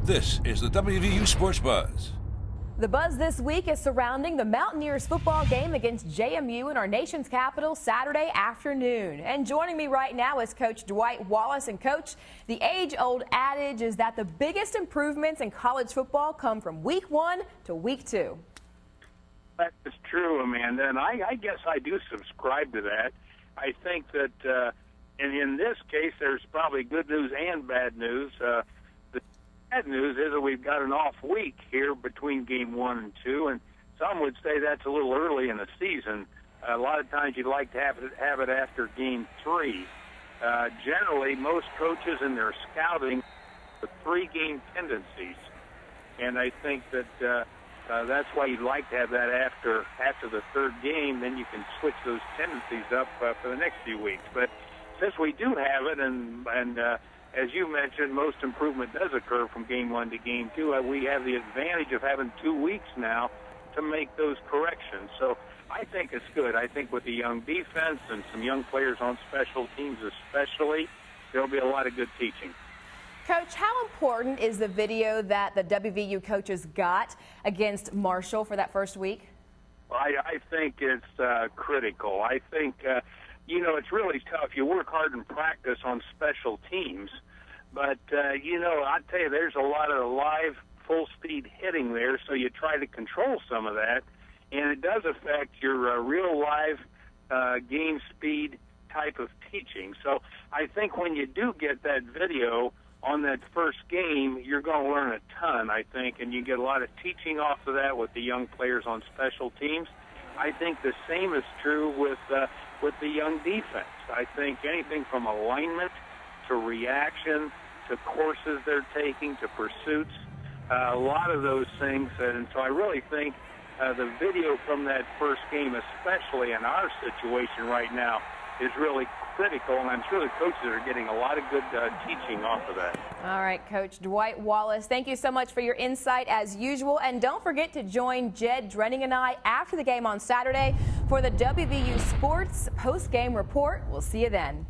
This is the WVU Sports Buzz. The buzz this week is surrounding the Mountaineers football game against JMU in our nation's capital Saturday afternoon. And joining me right now is Coach Dwight Wallace. And Coach, the age-old adage is that the biggest improvements in college football come from week 1 to week 2. That is true, Amanda, and I guess I do subscribe to that. I think that in this case, there's probably good news and bad news. The bad news is that we've got an off week here between game 1 and 2, and some would say that's a little early in the season. A lot of times you'd like to have it after game 3. Generally, most coaches in their scouting the 3-game tendencies, and I think that that's why you'd like to have that after the 3rd game. Then you can switch those tendencies up for the next few weeks. But since we do have it, and as you mentioned, most improvement does occur from game 1 to game 2. We have the advantage of having 2 weeks now to make those corrections. So I think it's good. I think with the young defense and some young players on special teams especially, there'll be a lot of good teaching. Coach, how important is the video that the WVU coaches got against Marshall for that first week? I think it's critical. I think, it's really tough. You work hard in practice on special teams, but, I tell you, there's a lot of live, full-speed hitting there, so you try to control some of that, and it does affect your real live game speed type of teaching. So I think when you do get that video on that first game, you're going to learn a ton, I think, and you get a lot of teaching off of that with the young players on special teams. I think the same is true with the young defense. I think anything from alignment to reaction to courses they're taking to pursuits, a lot of those things. And so I really think the video from that first game, especially in our situation right now, is really critical, and I'm sure the coaches are getting a lot of good teaching off of that. All right, Coach Dwight Wallace, thank you so much for your insight as usual. And don't forget to join Jed Drenning and I after the game on Saturday for the WVU Sports post-game report. We'll see you then.